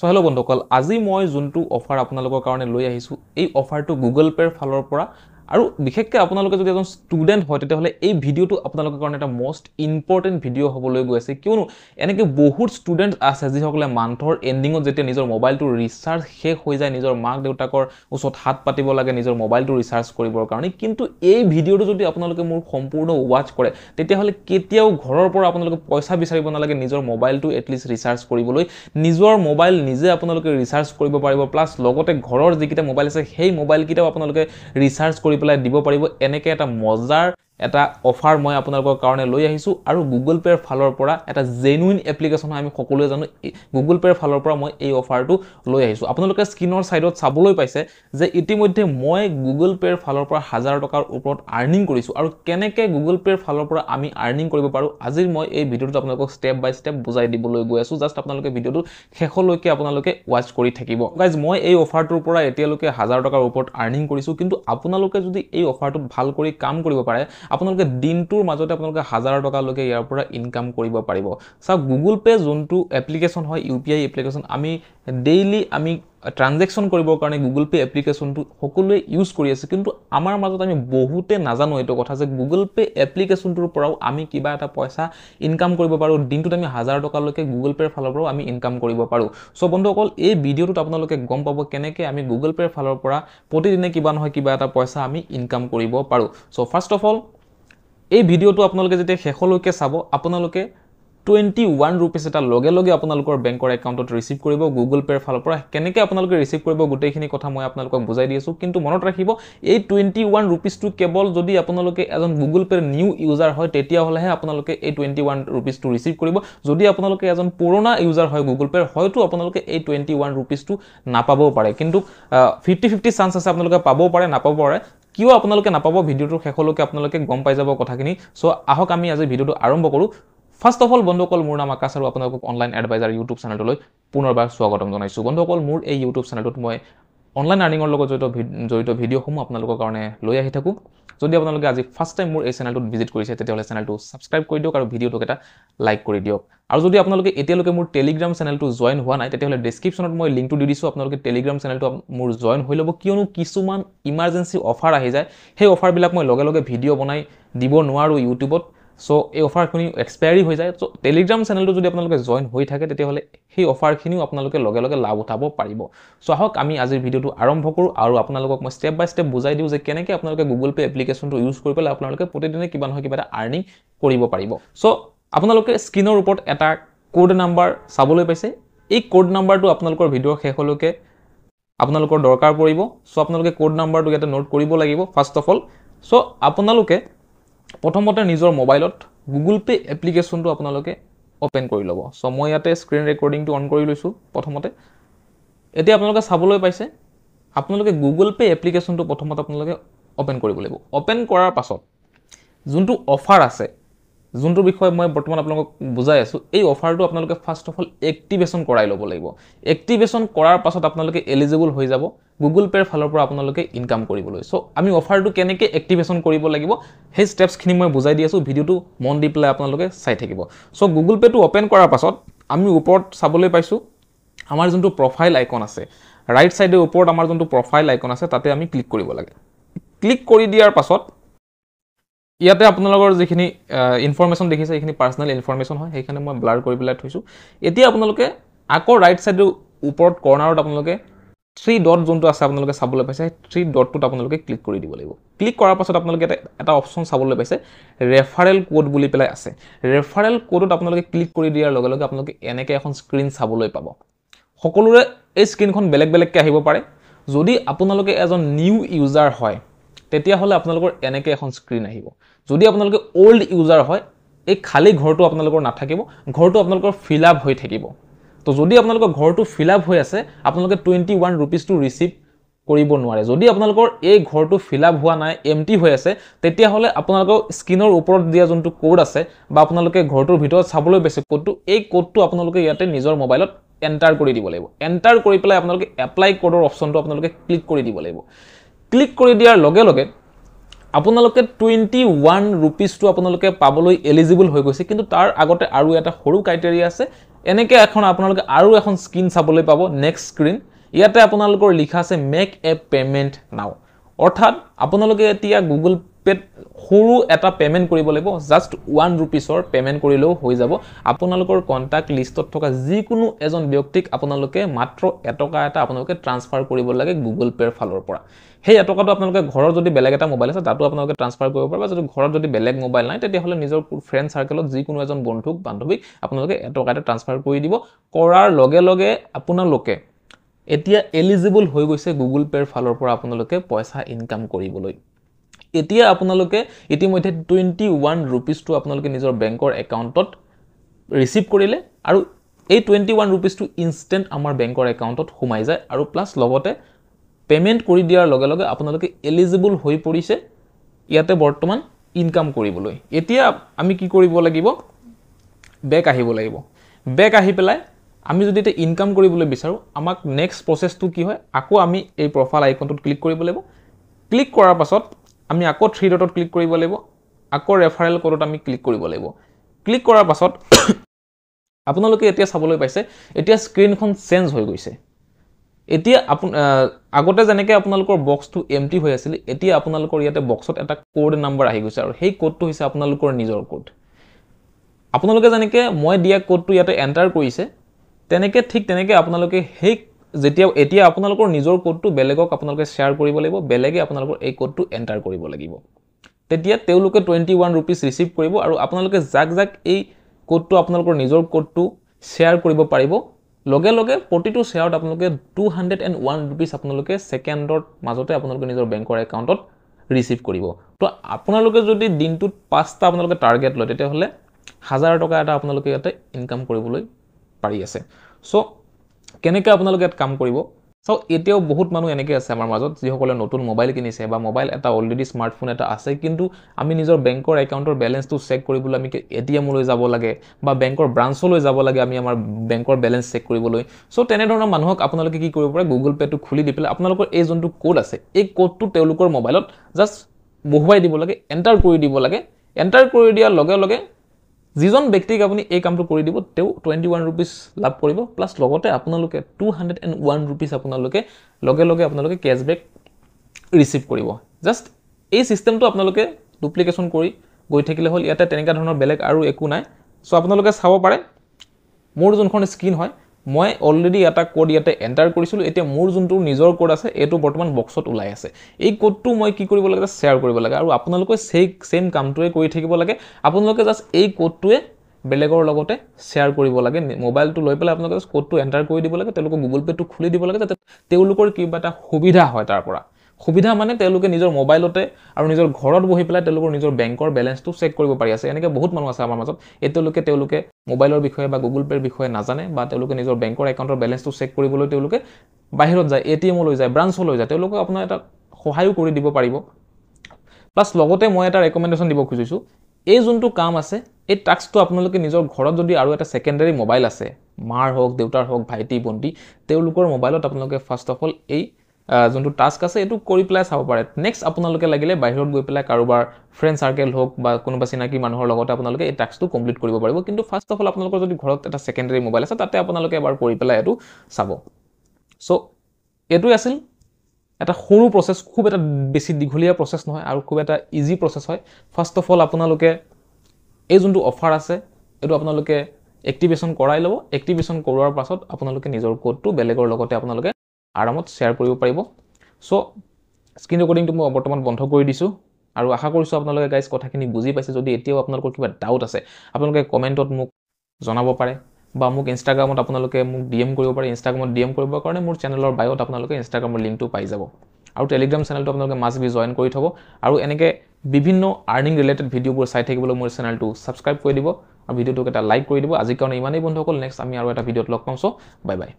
So hello' বন্ধুসকল, আজি মই যোনটো অফাৰ আপোনালোকৰ কাৰণে লৈ আহিছোঁ, এই অফাৰটো গুগল পেৰ ফালৰ পৰা। আৰু বিশেষকৈ আপোনালোকে যদি এজন ষ্টুডেণ্ট হয় তেতিয়াহ'লে এই ভিডিঅ'টো আপোনালোকৰ কাৰণে এটা মষ্ট ইম্পৰ্টেণ্ট ভিডিঅ' হ'বলৈ গৈ আছে। কিয়নো এনেকৈ বহুত ষ্টুডেণ্ট আছে যিসকলে মান্থৰ এণ্ডিঙত যেতিয়া নিজৰ মোবাইলটো ৰিচাৰ্জ শেষ হৈ যায়, নিজৰ মাক দেউতাকৰ ওচৰত হাত পাতিব লাগে নিজৰ মোবাইলটো ৰিচাৰ্জ কৰিবৰ কাৰণে। কিন্তু এই ভিডিঅ'টো যদি আপোনালোকে মোৰ সম্পূৰ্ণ ৱাচ কৰে তেতিয়াহ'লে কেতিয়াও ঘৰৰ পৰা আপোনালোকে পইচা বিচাৰিব নালাগে নিজৰ মোবাইলটো এটলিষ্ট ৰিচাৰ্জ কৰিবলৈ। নিজৰ মোবাইল নিজে আপোনালোকে ৰিচাৰ্জ কৰিব পাৰিব, প্লাছ লগতে ঘৰৰ যিকেইটা মোবাইল আছে সেই মোবাইলকেইটাও আপোনালোকে ৰিচাৰ্জ কৰি পেলাই দিব পাৰিব। এনেকৈ এটা মজাৰ এটা অফাৰ মই আপোনালোকৰ কাৰণে লৈ আহিছোঁ। আৰু গুগল পেৰ ফালৰ পৰা এটা জেনুইন এপ্লিকেশ্যন হয়, আমি সকলোৱে জানো। গুগল পেৰ ফালৰ পৰা মই এই অফাৰটো লৈ আহিছোঁ। আপোনালোকে স্ক্ৰীনৰ ছাইডত চাবলৈ পাইছে যে ইতিমধ্যে মই গুগল পেৰ ফালৰ পৰা 1000 টকাৰ ওপৰত আৰ্নিং কৰিছোঁ। আৰু কেনেকৈ গুগল পেৰ ফালৰ পৰা আমি আৰ্নিং কৰিব পাৰোঁ আজিৰ মই এই ভিডিঅ'টোত আপোনালোকক ষ্টেপ বাই ষ্টেপ বুজাই দিবলৈ গৈ আছোঁ। জাষ্ট আপোনালোকে ভিডিঅ'টো শেষলৈকে আপোনালোকে ৱাচ কৰি থাকিব। গাইজ, মই এই অফাৰটোৰ পৰা এতিয়ালৈকে 1000 টকাৰ ওপৰত আৰ্নিং কৰিছোঁ। কিন্তু আপোনালোকে যদি এই অফাৰটোত ভাল কৰি কাম কৰিব পাৰে, আপোনালোকে দিনটোৰ মাজতে আপোনালোকে 1000 টকালৈকে ইয়াৰ পৰা ইনকাম কৰিব পাৰিব। চাওক, গুগল পে যোনটো এপ্লিকেশ্যন হয়, UPI এপ্লিকেশ্যন, আমি ডেইলি ট্ৰানজেকশ্যন কৰিবৰ কাৰণে গুগল পে এপ্লিকেশ্যনটো সকলোৱে ইউজ কৰি আছে। কিন্তু আমাৰ মাজত আমি বহুতে নাজানো এইটো কথা যে গুগল পে এপ্লিকেশ্যনটোৰ পৰাও আমি কিবা এটা পইচা ইনকাম কৰিব পাৰোঁ। দিনটোত আমি 1000 টকালৈকে গুগল পেৰ ফালৰ পৰাও আমি ইনকাম কৰিব পাৰোঁ। চ' বন্ধুসকল, এই ভিডিঅ'টোত আপোনালোকে গম পাব কেনেকৈ আমি গুগল পেৰ ফালৰ পৰা প্ৰতিদিনে কিবা নহয় কিবা এটা পইচা আমি ইনকাম কৰিব পাৰোঁ। চ' ফাৰ্ষ্ট অফ অল, এই ভিডিঅ'টো আপোনালোকে যেতিয়া শেষলৈকে চাব, আপোনালোকে 21 ৰুপিজ এটা লগে লগে আপোনালোকৰ বেংকৰ একাউণ্টত ৰিচিভ কৰিব গুগল পেৰ ফালৰ পৰা। কেনেকৈ আপোনালোকে ৰিচিভ কৰিব গোটেইখিনি কথা মই আপোনালোকক বুজাই দি আছোঁ। কিন্তু মনত ৰাখিব, এই 21 ৰুপিজটো কেৱল যদি আপোনালোকে এজন গুগল পেৰ নিউ ইউজাৰ হয় তেতিয়াহ'লেহে আপোনালোকে এই 21 ৰুপিজটো ৰিচিভ কৰিব। যদি আপোনালোকে এজন পুৰণা ইউজাৰ হয় গুগল পেৰ, হয়তো আপোনালোকে এই 21 ৰুপিজটো নাপাবও পাৰে। কিন্তু 50-50 চান্স আছে আপোনালোকে পাবও পাৰে, নাপাব পাৰে। কিয় আপোনালোকে নাপাব, ভিডিঅ'টোৰ শেষলৈকে আপোনালোকে গম পাই যাব কথাখিনি। চ' আহক আমি আজি ভিডিঅ'টো আৰম্ভ কৰোঁ। ফাৰ্ষ্ট অফ অল বন্ধুসকল, মোৰ নাম আকাশ আৰু আপোনালোকক অনলাইন এডভাইজাৰ ইউটিউব চেনেলটোলৈ পুনৰবাৰ স্বাগতম জনাইছোঁ। বন্ধুসকল, মোৰ এই ইউটিউব চেনেলটোত মই অনলাইন আৰ্নিঙৰ লগত জড়িত ভিডিঅ'সমূহ আপোনালোকৰ কাৰণে লৈ আহি থাকোঁ। যদি আপোনালোকে আজি ফাৰ্ষ্ট টাইম মোৰ এই চেনেলটোত ভিজিট কৰিছে তেতিয়াহ'লে চেনেলটো ছাবস্ক্ৰাইব কৰি দিয়ক আৰু ভিডিঅ'টোক এটা লাইক কৰি দিয়ক। আৰু যদি আপোনালোকে এতিয়ালৈকে মোৰ টেলিগ্ৰাম চেনেলটো জইন হোৱা নাই তেতিয়াহ'লে ডেছক্ৰিপশ্যনত মই লিংকটো দি দিছোঁ, আপোনালোকে টেলিগ্ৰাম চেনেলটো মোৰ জইন হৈ ল'ব। কিয়নো কিছুমান ইমাৰ্জেঞ্চি অফাৰ আহি যায়, সেই অফাৰবিলাক মই লগে লগে ভিডিঅ' বনাই দিব নোৱাৰোঁ ইউটিউবত। চ' এই অফাৰখিনি এক্সপায়াৰী হৈ যায়। চ' টেলিগ্ৰাম চেনেলটো যদি আপোনালোকে জইন হৈ থাকে তেতিয়াহ'লে সেই অফাৰখিনিও আপোনালোকে লগে লগে লাভ উঠাব পাৰিব। চ' আহক আমি আজিৰ ভিডিঅ'টো আৰম্ভ কৰোঁ আৰু আপোনালোকক মই ষ্টেপ বাই ষ্টেপ বুজাই দিওঁ যে কেনেকৈ আপোনালোকে গুগল পে এপ্লিকেশ্যনটো ইউজ কৰি পেলাই আপোনালোকে প্ৰতিদিনে কিবা নহয় কিবা এটা আৰ্নিং কৰিব পাৰিব। চ' আপোনালোকে স্ক্ৰীনৰ ওপৰত এটা কোড নাম্বাৰ চাবলৈ পাইছে। এই কোড নাম্বাৰটো আপোনালোকৰ ভিডিঅ'ৰ শেষলৈকে আপোনালোকৰ দৰকাৰ পৰিব। চ' আপোনালোকে কোড নাম্বাৰটো ইয়াতে নোট কৰিব লাগিব ফাৰ্ষ্ট অফ অল। চ' আপোনালোকে প্ৰথমতে নিজৰ মোবাইলত গুগল পে এপ্লিকেশ্যনটো আপোনালোকে অ'পেন কৰি ল'ব। চ' মই ইয়াতে স্ক্ৰীন ৰেকৰ্ডিংটো অন কৰি লৈছোঁ প্ৰথমতে। এতিয়া আপোনালোকে চাবলৈ পাইছে, আপোনালোকে গুগল পে এপ্লিকেশ্যনটো প্ৰথমতে আপোনালোকে অ'পেন কৰিব লাগিব। অ'পেন কৰাৰ পাছত যোনটো অফাৰ আছে, যোনটোৰ বিষয়ে মই বৰ্তমান আপোনালোকক বুজাই আছোঁ, এই অফাৰটো আপোনালোকে ফাৰ্ষ্ট অফ অল এক্টিভেশ্যন কৰাই ল'ব লাগিব। এক্টিভেশ্যন কৰাৰ পাছত আপোনালোকে এলিজিবল হৈ যাব গুগল পেৰ ফালৰ পৰা আপোনালোকে ইনকাম কৰিবলৈ। চ' আমি অফাৰটো কেনেকৈ এক্টিভেশ্যন কৰিব লাগিব সেই ষ্টেপছখিনি মই বুজাই দি আছোঁ, ভিডিঅ'টো মন দি পেলাই আপোনালোকে চাই থাকিব। চ' গুগল পে'টো অ'পেন কৰাৰ পাছত আমি ওপৰত চাবলৈ পাইছোঁ আমাৰ যোনটো প্ৰফাইল আইকন আছে, ৰাইট ছাইডে ওপৰত আমাৰ যোনটো প্ৰফাইল আইকন আছে তাতে আমি ক্লিক কৰিব লাগে। ক্লিক কৰি দিয়াৰ পাছত ইয়াতে আপোনালোকৰ যিখিনি ইনফৰমেশ্যন দেখিছে সেইখিনি পাৰ্চনেল ইনফৰমেশ্যন হয়, সেইখিনি মই ব্লাৰ কৰি পেলাই থৈছোঁ। এতিয়া আপোনালোকে আকৌ ৰাইট ছাইডৰ ওপৰত কৰ্নাৰত আপোনালোকে 3 ডট যোনটো আছে আপোনালোকে চাবলৈ পাইছে, সেই 3 ডটটোত আপোনালোকে ক্লিক কৰি দিব লাগিব। ক্লিক কৰাৰ পাছত আপোনালোকে এটা অপশ্যন চাবলৈ পাইছে, ৰেফাৰেল কোড বুলি পেলাই আছে। ৰেফাৰেল কোডত আপোনালোকে ক্লিক কৰি দিয়াৰ লগে লগে আপোনালোকে এনেকৈ এখন স্ক্ৰীন চাবলৈ পাব। সকলোৰে এই স্ক্ৰীনখন বেলেগ বেলেগকৈ আহিব পাৰে। যদি আপোনালোকে এজন নিউ ইউজাৰ হয় তেতিয়াহ'লে আপোনালোকৰ এনেকৈ এখন স্ক্ৰীন আহিব। যদি আপোনালোকে অল্ড ইউজাৰ হয়, এই খালী ঘৰটো আপোনালোকৰ নাথাকিব, ঘৰটো আপোনালোকৰ ফিল আপ হৈ থাকিব। তো যদি আপোনালোকৰ ঘৰটো ফিল আপ হৈ আছে আপোনালোকে 21 ৰুপিজটো ৰিচিভ কৰিব নোৱাৰে। যদি আপোনালোকৰ এই ঘৰটো ফিল আপ হোৱা নাই, এমটি হৈ আছে, তেতিয়াহ'লে আপোনালোকৰ স্ক্ৰীনৰ ওপৰত দিয়া যোনটো কোড আছে বা আপোনালোকে ঘৰটোৰ ভিতৰত চাবলৈ পাইছে কোডটো, এই কোডটো আপোনালোকে ইয়াতে নিজৰ মোবাইলত এণ্টাৰ কৰি দিব লাগিব। এণ্টাৰ কৰি পেলাই আপোনালোকে এপ্লাই কোডৰ অপশ্যনটো আপোনালোকে ক্লিক কৰি দিব লাগিব। ক্লিক কৰি দিয়াৰ লগে লগে আপোনালোকে 21 ৰুপিজটো আপোনালোকে পাবলৈ এলিজিবল হৈ গৈছে। কিন্তু তাৰ আগতে আৰু এটা সৰু ক্ৰাইটেৰিয়া আছে, এনেকৈ এখন আপোনালোকে আৰু এখন স্ক্ৰীন চাবলৈ পাব নেক্সট স্ক্ৰীন ইয়াতে আপোনালোকৰ লিখা আছে মেক এ পেমেণ্ট নাও অৰ্থাৎ আপোনালোকে এতিয়া গুগল পেত সৰু এটা পেমেণ্ট কৰিব লাগিব জাষ্ট 1 ৰুপিছৰ পেমেণ্ট কৰিলেও হৈ যাব আপোনালোকৰ কন্টাক্ট লিষ্টত থকা যিকোনো এজন ব্যক্তিক আপোনালোকে মাত্ৰ এটকা এটা আপোনালোকে ট্ৰান্সফাৰ কৰিব লাগে গুগল পেৰ ফালৰ পৰা সেই এটকাটো আপোনালোকে ঘৰৰ যদি বেলেগ এটা মোবাইল আছে তাতো আপোনালোকে ট্ৰান্সফাৰ কৰিব পাৰিব যদি ঘৰত যদি বেলেগ মোবাইল নাই তেতিয়াহলে নিজৰ ফ্ৰেণ্ড সাৰ্কেলত যিকোনো এজন বন্ধুক বান্ধৱীক আপোনালোকে এটকা এটা ট্ৰান্সফাৰ কৰি দিব কৰাৰ লগে লগে আপোনালোকে এতিয়া এলিজিবল হৈ গৈছে গুগল পেৰ ফালৰ পৰা আপোনালোকে পইচা ইনকাম কৰিবলৈ এতিয়া আপোনালোকে ইতিমধ্যে 21 ৰুপিছটো আপোনালোকে নিজৰ বেংকৰ একাউণ্টত ৰিসিভ কৰিলে আৰু এই 21 ৰুপিছটো ইনষ্টেন্ট আমাৰ বেংকৰ একাউণ্টত সোমাই যায় আৰু প্লাস লগতে পেমেন্ট কৰি দিয়াৰ লগে লগে আপোনালোকে এলিজিবল হৈ পৰিছে ইয়াতে বৰ্তমান ইনকাম কৰিবলৈ এতিয়া আমি কি কৰিব লাগিব বেক আহিব লাগিব বেক আহি পেলাই আমি যদি এটা ইনকাম কৰিবলৈ বিচাৰো আমাক নেক্সট প্ৰসেসটো কি হয় আকৌ আমি এই প্ৰফাইল আইকনটোত ক্লিক কৰিব লাগিব ক্লিক কৰাৰ পাছত আমি আকৌ 3 ডটত ক্লিক কৰিব লাগিব আকৌ ৰেফাৰেল কোডত আমি ক্লিক কৰিব লাগিব ক্লিক কৰাৰ পাছত আপোনালোকে এতিয়া চাবলৈ পাইছে এতিয়া স্ক্ৰীনখন চেঞ্জ হৈ গৈছে এতিয়া আগতে যেনেকৈ আপোনালোকৰ বক্সটো এমটি হৈ আছিল এতিয়া আপোনালোকৰ ইয়াতে বক্সত এটা কোড নাম্বাৰ আহি গৈছে আৰু সেই কোডটো হৈছে আপোনালোকৰ নিজৰ কোড আপোনালোকে যেনেকৈ মই দিয়া কোডটো ইয়াতে এন্টাৰ কৰিছে তেনেকৈ ঠিক তেনেকৈ আপোনালোকে সেই যেতিয়া এতিয়া আপোনালোকৰ নিজৰ কোডটো বেলেগক আপোনালোকে শেয়াৰ কৰিব লাগিব বেলেগে আপোনালোকৰ এই কোডটো এন্টাৰ কৰিব লাগিব তেতিয়া তেওঁলোকে 21 ৰুপিছ ৰিসিভ কৰিব আৰু আপোনালোকে জাক জাক এই কোডটো আপোনালোকৰ নিজৰ কোডটো শেয়াৰ কৰিব পাৰিব লগে লগে প্ৰতিটো শেয়াৰত আপোনালোকে 201 ৰুপিছ আপোনালোকে সেকেন্ডৰ মাজতে আপোনালোকে নিজৰ বেংকৰ একাউণ্টত ৰিসিভ কৰিব তো আপোনালোকে যদি দিনটোত 5টা আপোনালোকে টাৰ্গেট লয় তেতিয়াহলে 1000 টকা এটা আপোনালোকে ইয়াতে ইনকাম কৰিবলৈ পাৰি আছে সো কেনেকৈ আপোনালোকে এটা কাম কৰিব সো এতিয়াও বহুত মানুহ এনেকৈ আছে আমাৰ মাজত যিসকলে নতুন মোবাইল কিনিছে বা মোবাইল এটা অলৰেডি স্মাৰ্টফোন এটা আছে কিন্তু আমি নিজৰ বেংকৰ একাউণ্টৰ বেলেন্সটো চেক কৰিবলৈ আমি এটিএম লৈ যাব লাগে বা বেংকৰ ব্ৰাঞ্চলৈ যাব লাগে আমি আমাৰ বেংকৰ বেলেন্স চেক কৰিবলৈ সো তেনে ধৰণৰ মানুহক আপোনালোকে কি কৰিব পাৰে গুগল পেটো খুলি দি পেলাই আপোনালোকৰ এই যোনটো কোড আছে এই কোডটো তেওঁলোকৰ মোবাইলত জাস্ট বহুৱাই দিব লাগে এন্টাৰ কৰি দিব লাগে এন্টাৰ কৰি দিয়াৰ লগে লগে যিজন ব্যক্তিক আপুনি এই কামটো কৰি দিব তেও 21 ৰুপিছ লাভ কৰিব প্লাস লগতে আপোনালোকে 201 ৰুপিছ আপোনালোকে লগে লগে আপোনালোকে ক্যাশবেক ৰিসিভ কৰিব জাস্ট এই সিস্টেমটো আপোনালোকে ডুপ্লিকেশন কৰি গৈ থাকিলে হল ইয়াতে তেনেকা ধৰণৰ বেলেগ আৰু একো নাই সো আপোনালোকে চাব পাৰে মোৰ যোনখন স্ক্ৰীন হয় মই অলৰেডি এটা কোড ইয়াতে এন্টাৰ কৰিছিলো এতিয়া মোৰ যোনটো নিজৰ কোড আছে এটো বৰ্তমান বক্সত ওলাই আছে এই কোডটো মই কি কৰিব লাগে শেয়াৰ কৰিব লাগে আৰু আপোনালোকে সেম কামটোৱে কৰি থাকিব লাগে আপোনালোকে জাস্ট এই কোডটোৱে বেলেগৰ লগতে শেয়াৰ কৰিব লাগে মোবাইলটো লৈ পেলাই আপোনালোকে কোডটো এন্টাৰ কৰি দিব লাগে তেওঁলোকে গুগল পেটো খুলি দিব লাগে যাতে তেওঁলোকৰ কিবা এটা সুবিধা হয় তাৰ পৰা সুবিধা মানে তেওঁলোকে নিজৰ মোবাইলতে আৰু নিজৰ ঘৰত বহি পেলাই তেওঁলোকৰ নিজৰ বেংকৰ বেলেন্সটো চেক কৰিব পাৰি আছে এনেকৈ বহুত মানুহ আছে আমাৰ মাজত তেওঁলোকে মোবাইলৰ বিষয়ে বা গুগল পেৰ বিষয়ে নাজানে বা তেওঁলোকে নিজৰ বেংকৰ একাউণ্টৰ বেলেন্সটো চেক কৰিবলৈ তেওঁলোকে বাহিৰত যায় এটিএম লৈ যায় ব্ৰাঞ্চলৈ যায় তেওঁলোকে আপোনাৰ এটা সহায়ো কৰি দিব পাৰিব প্লাস লগতে মই এটা ৰেকমেন্ডেশন দিব খুজিছো এই যোনটো কাম আছে এই টাস্কটো আপোনালোকে নিজৰ ঘৰত যদি আৰু এটা সেকেন্ডাৰী মোবাইল আছে মাৰ হোক দেউতাৰ হোক ভাইটি বন্টি তেওঁলোকৰ মোবাইলত আপোনালোকে ফাৰ্স্ট অফ অল এই যোনটো টাস্ক আছে এটো কৰি প্লাই চাব পাৰে নেক্সট আপোনালোকে লাগিলে বাহিৰত গৈ পেলাই কাৰোবাৰ ফ্ৰেণ্ড সাৰ্কেল হোক বা কোনোবা চিনাকি মানুহৰ লগত আপোনালোকে এই টাস্কটো কমপ্লিট কৰিব পাৰিব কিন্তু ফাৰ্স্ট অফ অল আপোনালোকৰ যদি ঘৰত এটা সেকেন্ডাৰী মোবাইল আছে তাতে আপোনালোকে এবাৰ কৰি পেলাই এটো চাব সো এটো আছিল এটা সৰু প্ৰসেস খুব এটা বেছি দীঘলীয়া প্ৰসেস নহয় আৰু খুব এটা ইজি প্ৰসেস হয় ফাৰ্স্ট অফ অল আপোনালোকে এই যোনটো অফাৰ আছে এটো আপোনালোকে এক্টিভেশন কৰাই লব এক্টিভেশন কৰোৱাৰ পাছত আপোনালোকে নিজৰ কোডটো বেলেগৰ লগতে আপোনালোকে আৰামত শেয়াৰ কৰিব পাৰিব সো স্ক্ৰীন ৰেকৰ্ডিংটো মই বৰ্তমান বন্ধ কৰি দিছো আৰু আশা কৰিছো আপোনালোকে গাইস কথাখিনি বুজি পাইছে যদি এতিয়াও আপোনালোকৰ কিবা ডাউট আছে আপোনালোকে কমেন্টত মোক জনাব পাৰে বা মোক ইনষ্টাগ্ৰামত আপোনালোকে মোক ডিএম কৰিব পাৰে ইনষ্টাগ্ৰামত ডিএম কৰিবৰ কাৰণে মোৰ চেনেলৰ বায়োত আপোনালোকে ইনষ্টাগ্ৰামৰ লিংকটো পাই যাব আৰু টেলিগ্ৰাম চেনেলটো আপোনালোকে মাষ্ট বি জয়েন কৰি থব আৰু এনেকৈ বিভিন্ন আৰ্নিং ৰিলেটেড ভিডিঅ'বোৰ চাই থাকিবলৈ মোৰ চেনেলটো সাবস্ক্ৰাইব কৰি দিব আৰু ভিডিঅ'টোক এটা লাইক কৰি দিব আজিৰ কাৰণে ইমানেই বন্ধুসকল নেক্সট আমি আৰু এটা ভিডিঅ'ত লগ পাম সো বাই বাই